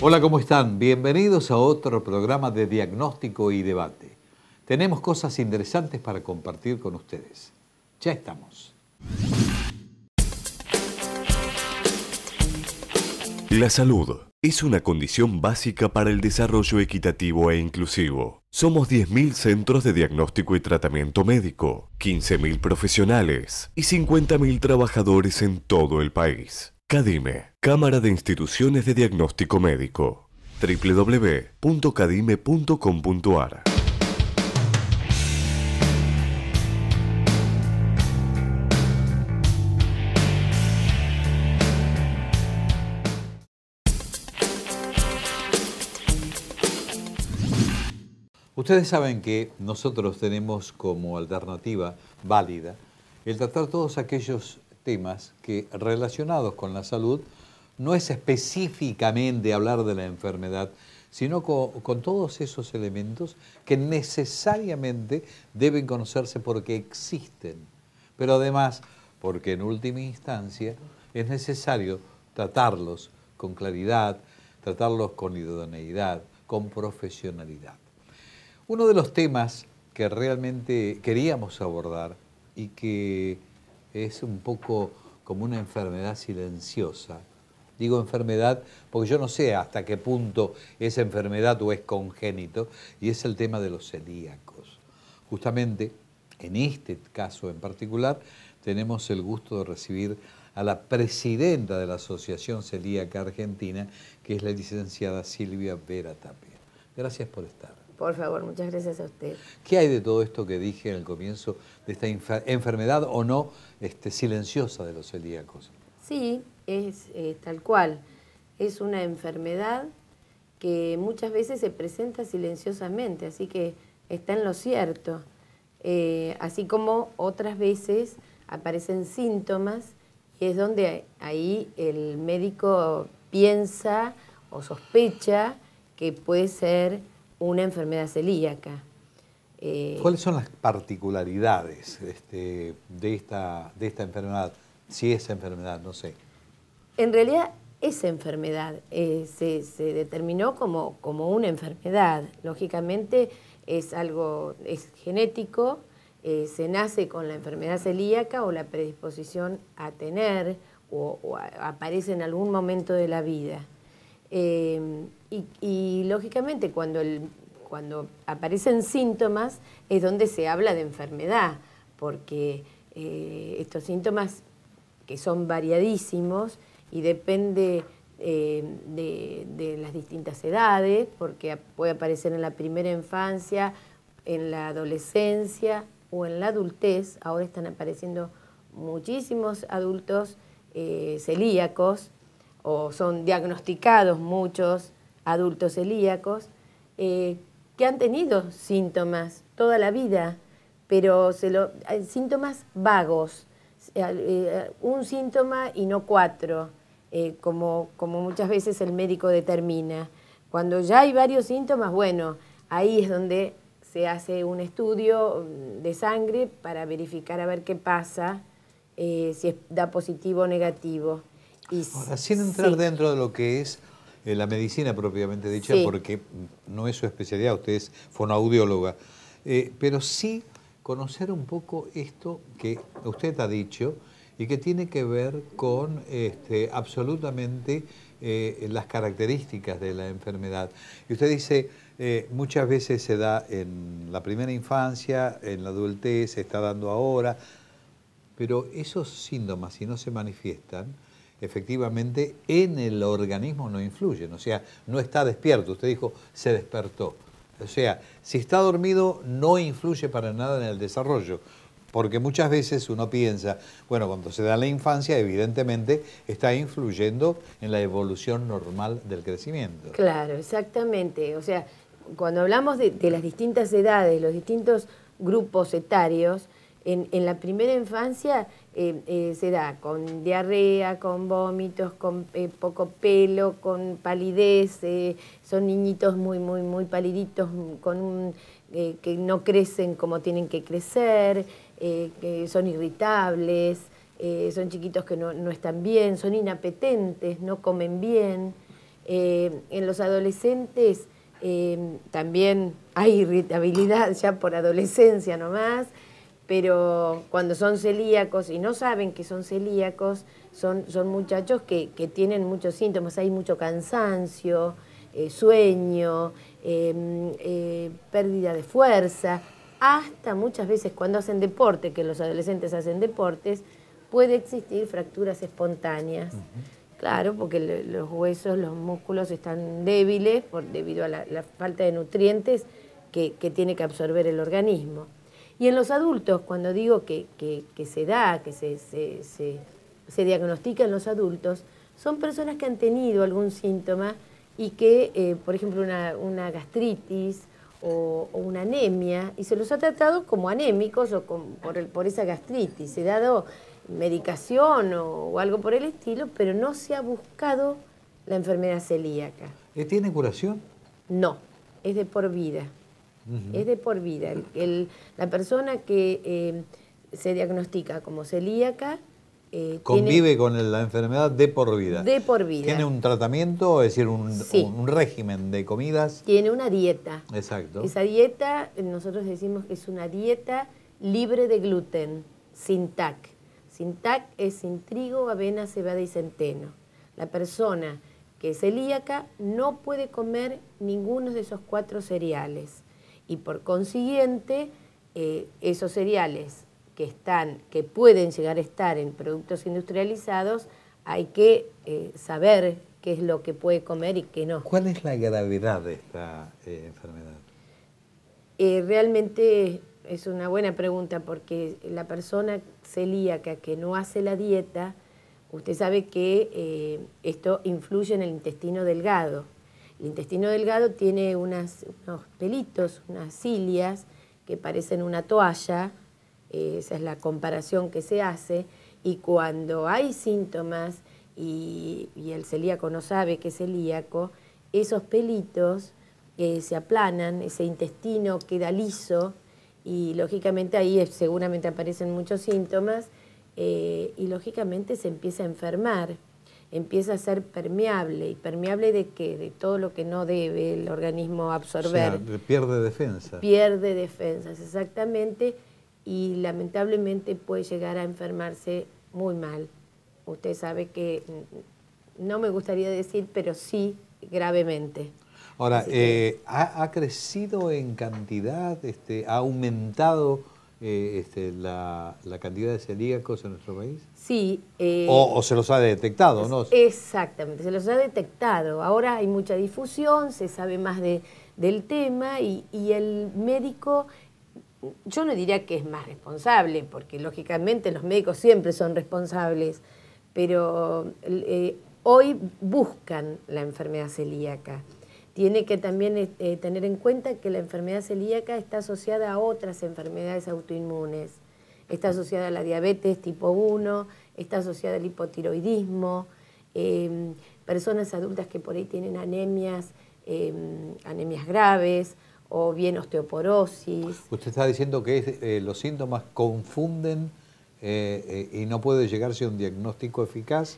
Hola, ¿cómo están? Bienvenidos a otro programa de diagnóstico y debate. Tenemos cosas interesantes para compartir con ustedes. Ya estamos. La salud es una condición básica para el desarrollo equitativo e inclusivo. Somos 10.000 centros de diagnóstico y tratamiento médico, 15.000 profesionales y 50.000 trabajadores en todo el país. CADIME, Cámara de Instituciones de Diagnóstico Médico. www.cadime.com.ar. Ustedes saben que nosotros tenemos como alternativa válida el tratar todos aquellos temas que relacionados con la salud no es específicamente hablar de la enfermedad, sino con todos esos elementos que necesariamente deben conocerse porque existen, pero además porque en última instancia es necesario tratarlos con claridad, tratarlos con idoneidad, con profesionalidad. Uno de los temas que realmente queríamos abordar y que es un poco como una enfermedad silenciosa. Digo enfermedad porque yo no sé hasta qué punto es enfermedad o es congénito, y es el tema de los celíacos. Justamente en este caso en particular tenemos el gusto de recibir a la presidenta de la Asociación Celíaca Argentina, que es la licenciada Silvia Vera Tapia. Gracias por estar. Por favor, muchas gracias a usted. ¿Qué hay de todo esto que dije en el comienzo de esta enfermedad o no silenciosa de los celíacos? Sí, es tal cual. Es una enfermedad que muchas veces se presenta silenciosamente, así que está en lo cierto. Así como otras veces aparecen síntomas y es donde ahí el médico piensa o sospecha que puede ser una enfermedad celíaca. ¿Cuáles son las particularidades de esta enfermedad? Si es enfermedad, no sé. En realidad es enfermedad, se determinó como una enfermedad. Lógicamente es genético, se nace con la enfermedad celíaca o la predisposición a tener o aparece en algún momento de la vida. Y lógicamente cuando aparecen síntomas es donde se habla de enfermedad, porque estos síntomas que son variadísimos y depende de las distintas edades, porque puede aparecer en la primera infancia, en la adolescencia o en la adultez. Ahora están apareciendo muchísimos adultos celíacos, o son diagnosticados muchos adultos celíacos que han tenido síntomas toda la vida, pero síntomas vagos, un síntoma y no 4, como muchas veces el médico determina. Cuando ya hay varios síntomas, bueno, ahí es donde se hace un estudio de sangre para verificar a ver qué pasa, si da positivo o negativo. Ahora, sin entrar dentro de lo que es la medicina propiamente dicha, porque no es su especialidad, usted es fonoaudióloga, pero sí conocer un poco esto que usted ha dicho y que tiene que ver con absolutamente las características de la enfermedad. Y usted dice, muchas veces se da en la primera infancia, en la adultez, se está dando ahora, pero esos síntomas, si no se manifiestan, efectivamente en el organismo no influyen, o sea, no está despierto. Usted dijo, se despertó. O sea, si está dormido no influye para nada en el desarrollo, porque muchas veces uno piensa, bueno, cuando se da en la infancia, evidentemente está influyendo en la evolución normal del crecimiento. Claro, exactamente. O sea, cuando hablamos de las distintas edades, los distintos grupos etarios, En la primera infancia se da con diarrea, con vómitos, con poco pelo, con palidez, son niñitos muy paliditos, que no crecen como tienen que crecer, que son irritables, son chiquitos que no están bien, son inapetentes, no comen bien. En los adolescentes también hay irritabilidad ya por adolescencia nomás, pero cuando son celíacos y no saben que son celíacos, son muchachos que tienen muchos síntomas, hay mucho cansancio, sueño, pérdida de fuerza, hasta muchas veces cuando hacen deporte, que los adolescentes hacen deportes, puede existir fracturas espontáneas. Claro, porque los huesos, los músculos están débiles debido a la falta de nutrientes que tiene que absorber el organismo. Y en los adultos, cuando digo que se da, que se diagnostica en los adultos, son personas que han tenido algún síntoma y que, por ejemplo, una gastritis o una anemia, y se los ha tratado como anémicos o por esa gastritis. Se ha dado medicación o algo por el estilo, pero no se ha buscado la enfermedad celíaca. ¿Tiene curación? No, es de por vida. Es de por vida. La persona que se diagnostica como celíaca convive con la enfermedad de por vida. De por vida. ¿Tiene un tratamiento, es decir, un régimen de comidas? Tiene una dieta. Exacto. Esa dieta, nosotros decimos que es una dieta libre de gluten, sin TAC. Sin TAC es sin trigo, avena, cebada y centeno. La persona que es celíaca no puede comer ninguno de esos 4 cereales. Y por consiguiente, esos cereales que pueden llegar a estar en productos industrializados, hay que saber qué es lo que puede comer y qué no. ¿Cuál es la gravedad de esta enfermedad? Realmente es una buena pregunta, porque la persona celíaca que no hace la dieta, usted sabe que esto influye en el intestino delgado. El intestino delgado tiene unos pelitos, unas cilias que parecen una toalla, esa es la comparación que se hace, y cuando hay síntomas y el celíaco no sabe que es celíaco, esos pelitos se aplanan, ese intestino queda liso y lógicamente ahí seguramente aparecen muchos síntomas y lógicamente se empieza a enfermar. Empieza a ser permeable. ¿Y permeable de qué? De todo lo que no debe el organismo absorber. O sea, pierde defensa. Pierde defensas, exactamente, y lamentablemente puede llegar a enfermarse muy mal. Usted sabe que, no me gustaría decir, pero sí, gravemente. Ahora, ¿ha crecido en cantidad, ha aumentado la cantidad de celíacos en nuestro país? Sí. O se los ha detectado, ¿no? Exactamente, se los ha detectado. Ahora hay mucha difusión, se sabe más del tema y el médico, yo no diría que es más responsable, porque lógicamente los médicos siempre son responsables, pero hoy buscan la enfermedad celíaca. Tiene que también tener en cuenta que la enfermedad celíaca está asociada a otras enfermedades autoinmunes. Está asociada a la diabetes tipo 1, está asociada al hipotiroidismo, personas adultas que por ahí tienen anemias graves o bien osteoporosis. Usted está diciendo que los síntomas confunden y no puede llegarse a un diagnóstico eficaz.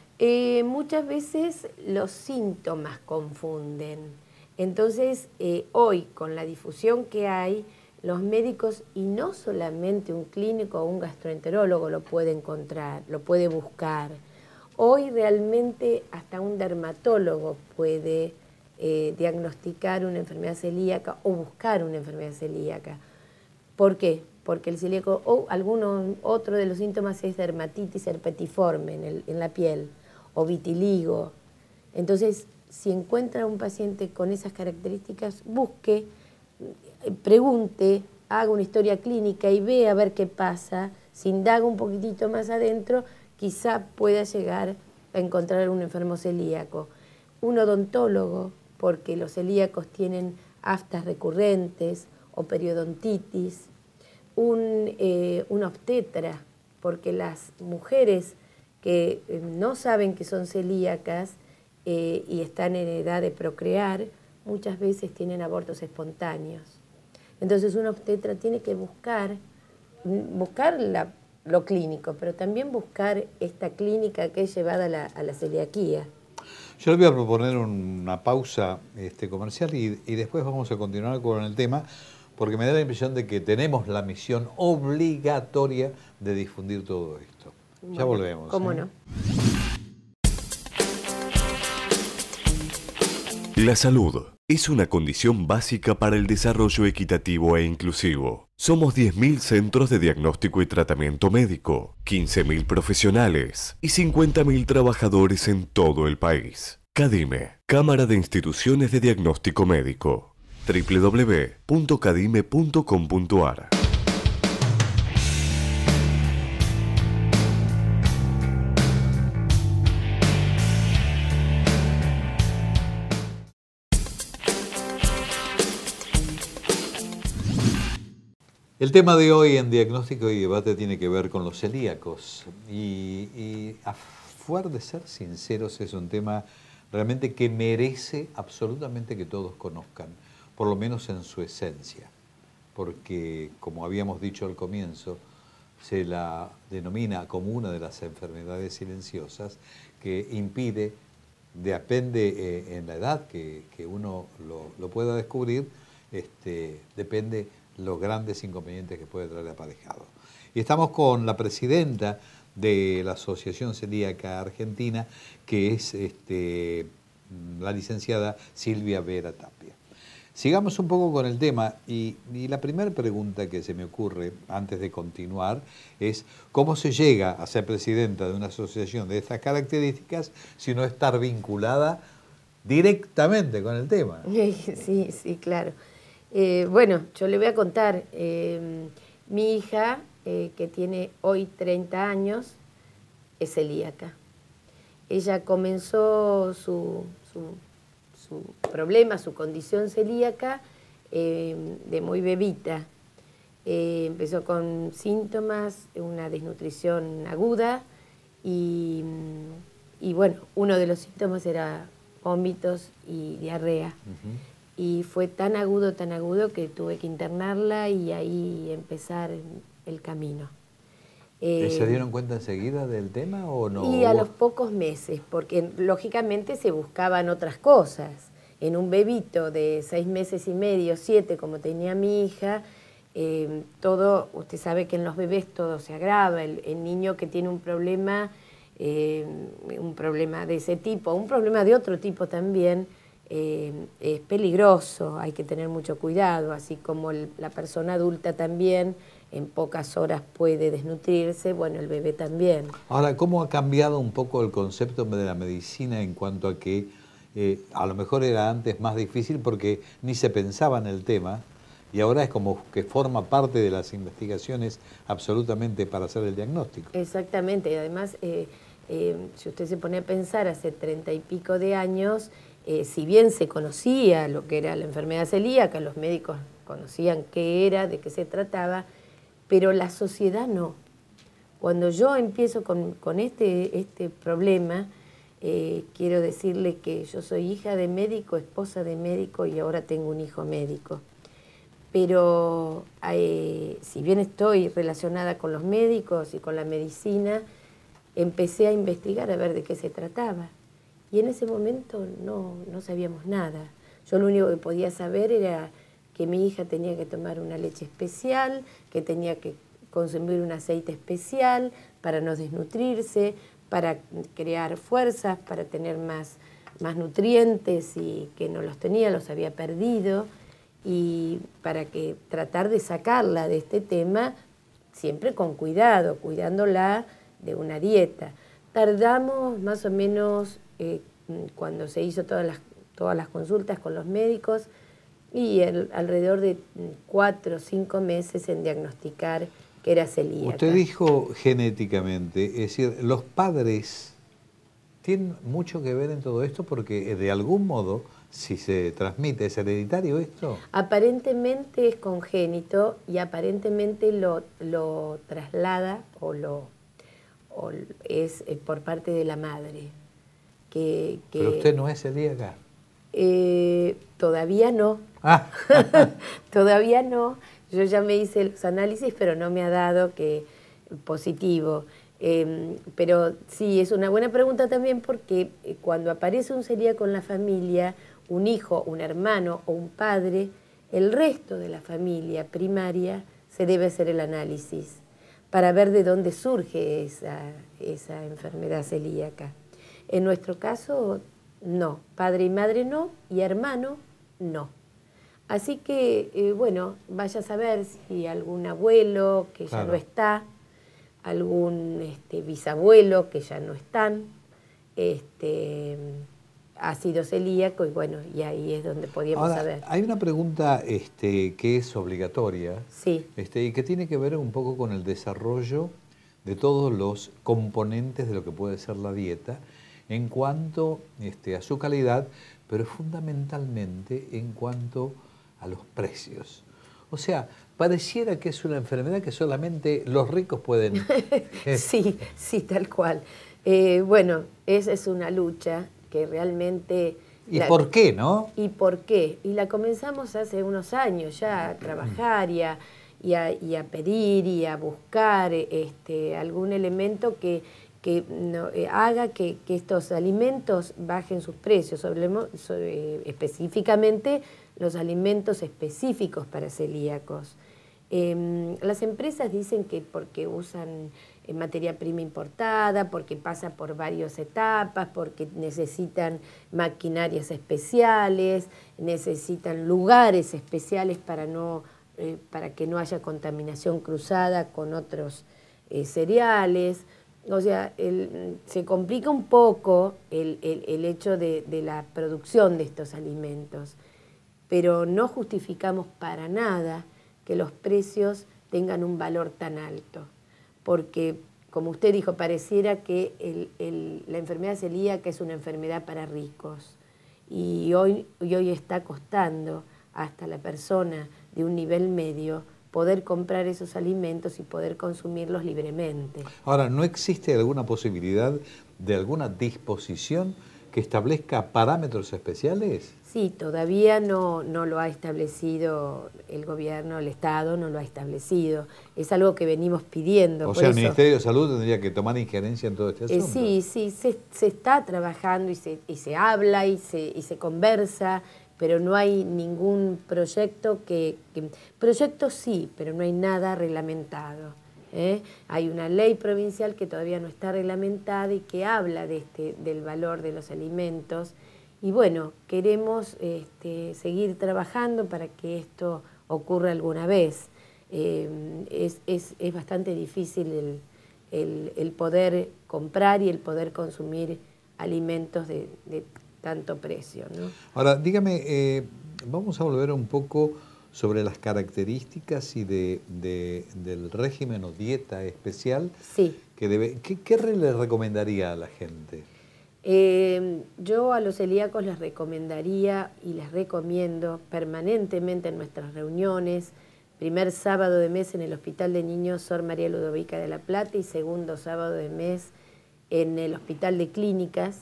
Muchas veces los síntomas confunden. Entonces, hoy, con la difusión que hay, los médicos, y no solamente un clínico o un gastroenterólogo lo puede encontrar, lo puede buscar. Hoy realmente hasta un dermatólogo puede diagnosticar una enfermedad celíaca o buscar una enfermedad celíaca. ¿Por qué? Porque el celíaco o otro de los síntomas es dermatitis herpetiforme en la piel o vitiligo. Entonces, si encuentra un paciente con esas características, busque, pregunte, haga una historia clínica y vea a ver qué pasa. Si indaga un poquitito más adentro, quizá pueda llegar a encontrar un enfermo celíaco. Un odontólogo, porque los celíacos tienen aftas recurrentes o periodontitis. un obstetra, porque las mujeres que no saben que son celíacas y están en edad de procrear, muchas veces tienen abortos espontáneos. Entonces un obstetra tiene que buscar lo clínico, pero también buscar esta clínica que es llevada a la celiaquía. Yo le voy a proponer una pausa comercial y después vamos a continuar con el tema, porque me da la impresión de que tenemos la misión obligatoria de difundir todo esto. Bueno, ya volvemos. ¿Cómo no? La salud es una condición básica para el desarrollo equitativo e inclusivo. Somos 10.000 centros de diagnóstico y tratamiento médico, 15.000 profesionales y 50.000 trabajadores en todo el país. CADIME, Cámara de Instituciones de Diagnóstico Médico. www.cadime.com.ar. El tema de hoy en Diagnóstico y Debate tiene que ver con los celíacos y a fuer de ser sinceros es un tema realmente que merece absolutamente que todos conozcan, por lo menos en su esencia, porque como habíamos dicho al comienzo, se la denomina como una de las enfermedades silenciosas que impide, depende en la edad que uno lo pueda descubrir, depende los grandes inconvenientes que puede traer aparejado. Y estamos con la presidenta de la Asociación Celíaca Argentina, que es la licenciada Silvia Vera Tapia. Sigamos un poco con el tema y la primera pregunta que se me ocurre antes de continuar es ¿cómo se llega a ser presidenta de una asociación de estas características si no estar vinculada directamente con el tema? Sí, claro. Bueno, yo le voy a contar, mi hija, que tiene hoy 30 años, es celíaca. Ella comenzó su problema, su condición celíaca, de muy bebita. Empezó con síntomas, una desnutrición aguda y bueno, uno de los síntomas era vómitos y diarrea. Y fue tan agudo que tuve que internarla y ahí empezar el camino. ¿Se dieron cuenta enseguida del tema o no? Y a los pocos meses, porque lógicamente se buscaban otras cosas. En un bebito de 6 meses y medio, 7, como tenía mi hija, usted sabe que en los bebés todo se agrava. El niño que tiene un problema de ese tipo, un problema de otro tipo también, es peligroso, hay que tener mucho cuidado, así como la persona adulta también en pocas horas puede desnutrirse, bueno, el bebé también. Ahora, ¿cómo ha cambiado un poco el concepto de la medicina en cuanto a que a lo mejor era antes más difícil porque ni se pensaba en el tema y ahora es como que forma parte de las investigaciones absolutamente para hacer el diagnóstico? Exactamente, y además, si usted se pone a pensar, hace 30 y pico de años, si bien se conocía lo que era la enfermedad celíaca, los médicos conocían qué era, de qué se trataba, pero la sociedad no. Cuando yo empiezo con este problema, quiero decirle que yo soy hija de médico, esposa de médico y ahora tengo un hijo médico. Pero si bien estoy relacionada con los médicos y con la medicina, empecé a investigar a ver de qué se trataba. Y en ese momento no sabíamos nada. Yo lo único que podía saber era que mi hija tenía que tomar una leche especial, que tenía que consumir un aceite especial para no desnutrirse, para crear fuerzas, para tener más nutrientes y que no los tenía, los había perdido, y para que tratar de sacarla de este tema siempre con cuidado, cuidándola de una dieta. Tardamos más o menos, cuando se hizo todas las consultas con los médicos, y alrededor de 4 o 5 meses en diagnosticar que era celíaca. Usted dijo genéticamente, es decir, los padres tienen mucho que ver en todo esto porque de algún modo si se transmite. ¿Es hereditario esto? Aparentemente es congénito y aparentemente lo traslada o es por parte de la madre. Pero usted no es celíaca. Todavía no. Ah. Todavía no. Yo ya me hice los análisis, pero no me ha dado que positivo. Pero sí, es una buena pregunta también porque cuando aparece un celíaco en la familia, un hijo, un hermano o un padre, el resto de la familia primaria se debe hacer el análisis para ver de dónde surge esa enfermedad celíaca. En nuestro caso, no. Padre y madre no, y hermano, no. Así que, bueno, vaya a saber si algún abuelo que ya no está, algún bisabuelo que ya no están, ha sido celíaco y bueno, y ahí es donde podríamos saber. Hay una pregunta que es obligatoria, sí. Y que tiene que ver un poco con el desarrollo de todos los componentes de lo que puede ser la dieta en cuanto a su calidad, pero fundamentalmente en cuanto a los precios. O sea, pareciera que es una enfermedad que solamente los ricos pueden... Sí, sí, tal cual. Bueno, esa es una lucha que realmente... ¿Y por qué, no? ¿Y por qué? Y la comenzamos hace unos años ya a trabajar y a pedir y a buscar algún elemento que haga que estos alimentos bajen sus precios, específicamente los alimentos específicos para celíacos. Las empresas dicen que porque usan materia prima importada, porque pasa por varias etapas, porque necesitan maquinarias especiales, necesitan lugares especiales para que no haya contaminación cruzada con otros cereales. O sea, se complica un poco el hecho de la producción de estos alimentos, pero no justificamos para nada que los precios tengan un valor tan alto, porque, como usted dijo, pareciera que la enfermedad celíaca es una enfermedad para ricos, y hoy está costando hasta la persona de un nivel medio poder comprar esos alimentos y poder consumirlos libremente. Ahora, ¿no existe alguna posibilidad de alguna disposición que establezca parámetros especiales? Sí, todavía no lo ha establecido el gobierno, el Estado no lo ha establecido. Es algo que venimos pidiendo. O sea, el Ministerio de Salud tendría que tomar injerencia en todo este asunto. Sí, se está trabajando y se habla y se conversa, pero no hay ningún proyecto proyectos sí, pero no hay nada reglamentado. Hay una ley provincial que todavía no está reglamentada y que habla del valor de los alimentos. Y bueno, queremos seguir trabajando para que esto ocurra alguna vez. Es bastante difícil el poder comprar y el poder consumir alimentos de tanto precio, ¿no? Ahora, dígame, vamos a volver un poco sobre las características y del régimen o dieta especial. Sí. ¿Qué le recomendaría a la gente? Yo a los celíacos les recomendaría y les recomiendo permanentemente en nuestras reuniones, primer sábado de mes en el Hospital de Niños Sor María Ludovica de la Plata y segundo sábado de mes en el Hospital de Clínicas,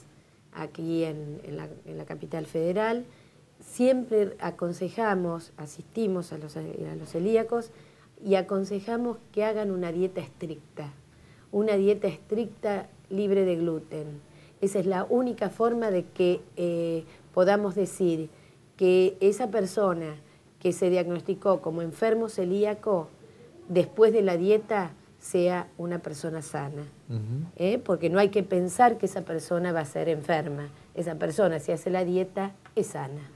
aquí en la capital federal. Siempre asistimos a los celíacos y aconsejamos que hagan una dieta estricta libre de gluten. Esa es la única forma de que podamos decir que esa persona que se diagnosticó como enfermo celíaco, después de la dieta, sea una persona sana. Porque no hay que pensar que esa persona va a ser enferma. Esa persona, si hace la dieta, es sana.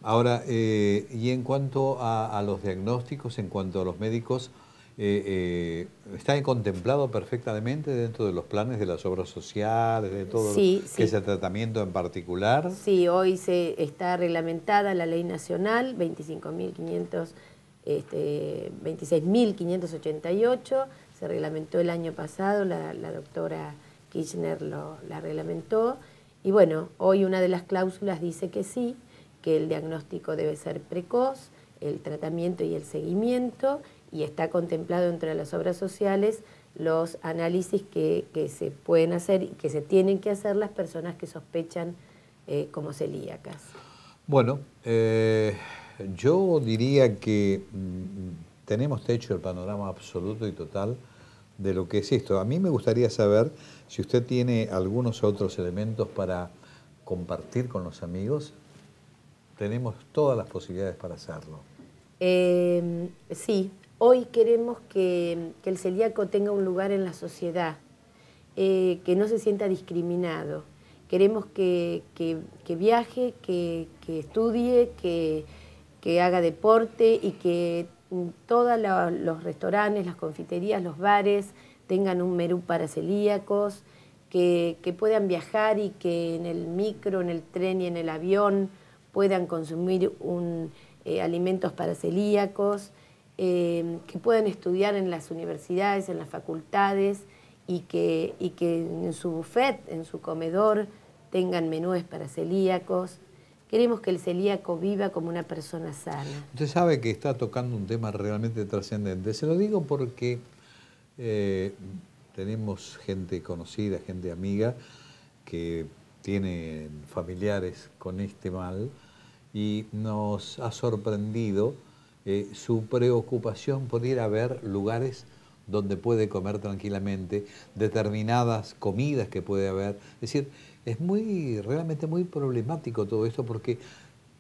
Ahora, y en cuanto a los diagnósticos, en cuanto a los médicos, ¿está contemplado perfectamente dentro de los planes de las obras sociales, de todo que es el tratamiento en particular? Sí, hoy está reglamentada la ley nacional 26.588, se reglamentó el año pasado, la doctora Kirchner la reglamentó, y bueno, hoy una de las cláusulas dice que sí, que el diagnóstico debe ser precoz, el tratamiento y el seguimiento, y está contemplado entre las obras sociales los análisis que se pueden hacer y que se tienen que hacer las personas que sospechan como celíacas. Bueno, yo diría que tenemos hecho el panorama absoluto y total de lo que es esto. A mí me gustaría saber si usted tiene algunos otros elementos para compartir con los amigos. Tenemos todas las posibilidades para hacerlo. Sí, hoy queremos que el celíaco tenga un lugar en la sociedad, que no se sienta discriminado. Queremos que viaje, que estudie, que haga deporte y que todos los restaurantes, las confiterías, los bares tengan un menú para celíacos, que puedan viajar y que en el micro, en el tren y en el avión puedan consumir alimentos para celíacos, que puedan estudiar en las universidades, en las facultades y que en su buffet, en su comedor, tengan menúes para celíacos. Queremos que el celíaco viva como una persona sana. Usted sabe que está tocando un tema realmente trascendente. Se lo digo porque tenemos gente conocida, gente amiga, que tiene familiares con este mal y nos ha sorprendido su preocupación por ir a ver lugares donde puede comer tranquilamente, determinadas comidas que puede haber. Es decir, es realmente muy problemático todo esto porque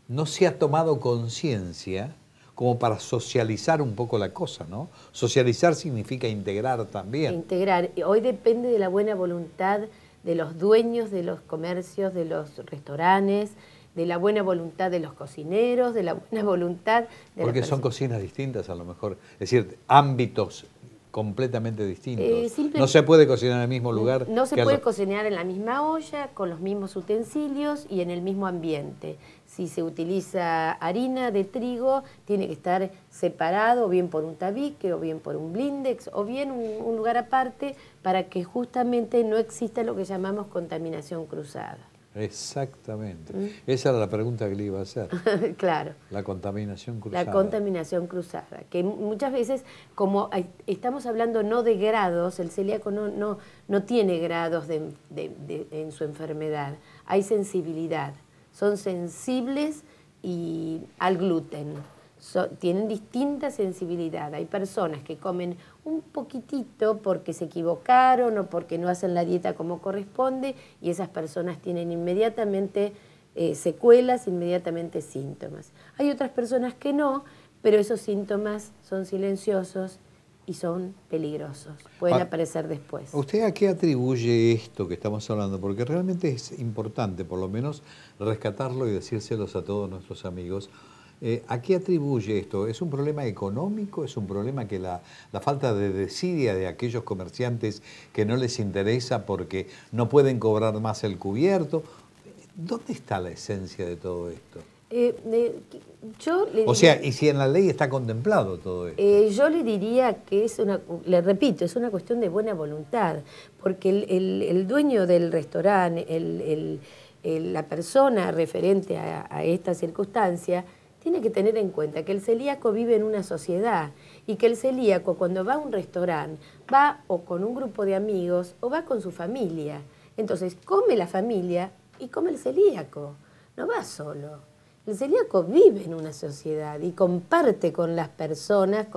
no se ha tomado conciencia como para socializar un poco la cosa, ¿no? Socializar significa integrar también. Integrar. Hoy depende de la buena voluntad de los dueños de los comercios, de los restaurantes, de la buena voluntad de los cocineros, de la buena voluntad de porque son cocinas distintas a lo mejor, es decir, ámbitos completamente distintos. No se puede cocinar en el mismo lugar. No se puede cocinar en la misma olla, con los mismos utensilios y en el mismo ambiente. Si se utiliza harina de trigo, tiene que estar separado, o bien por un tabique, o bien por un blindex, o bien un lugar aparte, para que justamente no exista lo que llamamos contaminación cruzada. Exactamente. Esa era la pregunta que le iba a hacer. Claro. La contaminación cruzada. La contaminación cruzada, que muchas veces, como estamos hablando no de grados, el celíaco no tiene grados en su enfermedad, hay sensibilidad, son sensibles al gluten. Tienen distinta sensibilidad. Hay personas que comen un poquitito porque se equivocaron o porque no hacen la dieta como corresponde y esas personas tienen inmediatamente secuelas, inmediatamente síntomas. Hay otras personas que no, pero esos síntomas son silenciosos y son peligrosos. Pueden aparecer después. ¿Usted a qué atribuye esto que estamos hablando? Porque realmente es importante, por lo menos, rescatarlo y decírselos a todos nuestros amigos. ¿A qué atribuye esto? ¿Es un problema económico? ¿Es un problema que la falta de desidia de aquellos comerciantes que no les interesa porque no pueden cobrar más el cubierto? ¿Dónde está la esencia de todo esto? O sea, ¿y si en la ley está contemplado todo esto? Yo le diría que le repito, es una cuestión de buena voluntad, porque el dueño del restaurante, la persona referente a esta circunstancia, tiene que tener en cuenta que el celíaco vive en una sociedad y que el celíaco cuando va a un restaurante va o con un grupo de amigos o va con su familia. Entonces come la familia y come el celíaco, no va solo. El celíaco vive en una sociedad y comparte con las personas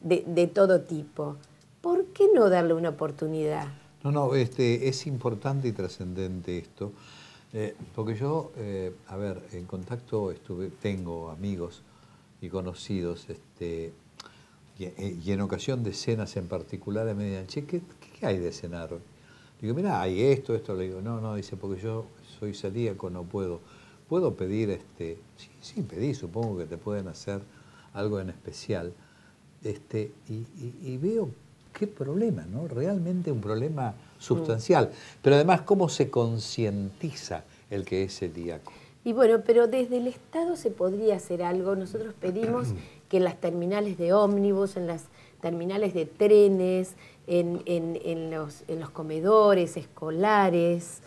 de todo tipo. ¿Por qué no darle una oportunidad? No, es importante y trascendente esto. Porque yo, en contacto tengo amigos y conocidos, y en ocasión de cenas en particular me dicen, che, ¿qué hay de cenar? Digo, mirá, hay esto, le digo, no, dice, porque yo soy celíaco, no puedo. ¿Puedo pedir, sí, pedí, supongo que te pueden hacer algo en especial. Y veo qué problema, ¿no? Realmente un problema sustancial. Pero además, ¿cómo se concientiza el que es celíaco? Y bueno, pero desde el Estado se podría hacer algo. Nosotros pedimos que en las terminales de ómnibus, en las terminales de trenes, en los comedores escolares,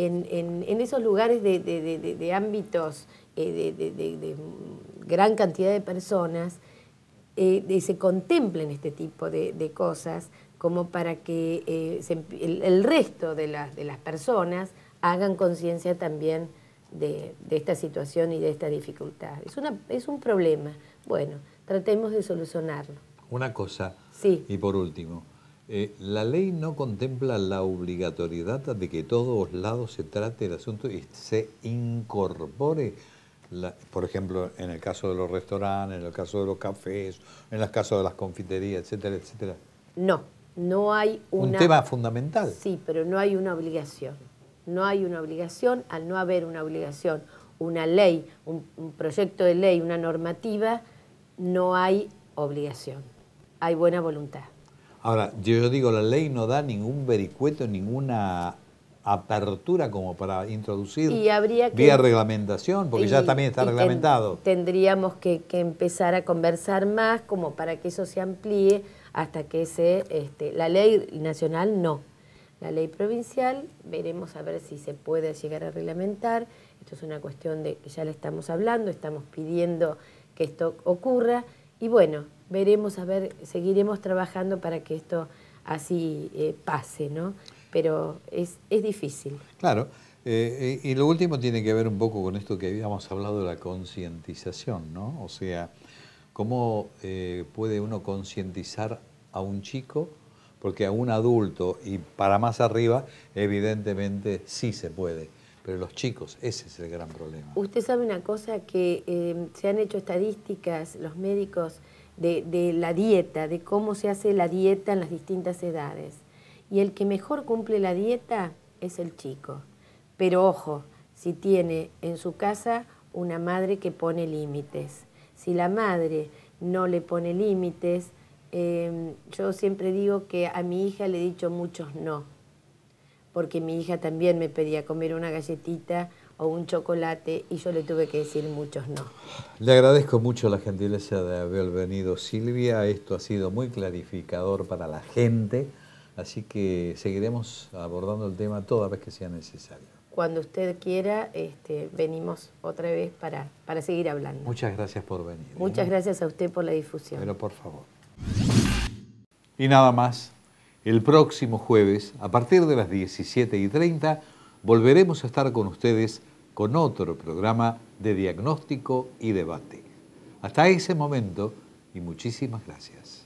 en esos lugares de ámbitos de gran cantidad de personas, se contemplen este tipo de cosas como para que el resto de las personas hagan conciencia también de esta situación y de esta dificultad. Es un problema. Bueno, tratemos de solucionarlo. Una cosa, sí. Y por último, la ley no contempla la obligatoriedad de que todos lados se trate el asunto y se incorpore, por ejemplo, en el caso de los restaurantes, en el caso de los cafés, en el caso de las confiterías, etcétera, etcétera. No hay un tema fundamental. Sí, pero no hay una obligación. No hay una obligación. Al no haber una obligación, una ley, un proyecto de ley, una normativa, no hay obligación. Hay buena voluntad. Ahora, yo digo, la ley no da ningún vericueto, ninguna apertura como para introducir vía reglamentación, porque ya también está reglamentado. Tendríamos que empezar a conversar más como para que eso se amplíe hasta que la ley nacional no. La ley provincial, veremos a ver si se puede llegar a reglamentar. Esto es una cuestión de que ya le estamos hablando, estamos pidiendo que esto ocurra y bueno, veremos a ver, seguiremos trabajando para que esto así pase, ¿no? Pero es difícil. Claro, y lo último tiene que ver un poco con esto que habíamos hablado de la concientización, ¿no? O sea, ¿cómo puede uno concientizar a un chico? Porque a un adulto y para más arriba, evidentemente sí se puede. Pero los chicos, ese es el gran problema. Usted sabe una cosa, que se han hecho estadísticas, los médicos, de la dieta, de cómo se hace la dieta en las distintas edades. Y el que mejor cumple la dieta es el chico. Pero ojo, si tiene en su casa una madre que pone límites. Si la madre no le pone límites, yo siempre digo que a mi hija le he dicho muchos no. Porque mi hija también me pedía comer una galletita o un chocolate y yo le tuve que decir muchos no. Le agradezco mucho la gentileza de haber venido, Silvia. Esto ha sido muy clarificador para la gente. Así que seguiremos abordando el tema toda vez que sea necesario. Cuando usted quiera, venimos otra vez para seguir hablando. Muchas gracias por venir. Muchas gracias a usted por la difusión. Pero por favor. Y nada más, el próximo jueves, a partir de las 17:30, volveremos a estar con ustedes con otro programa de diagnóstico y debate. Hasta ese momento, y muchísimas gracias.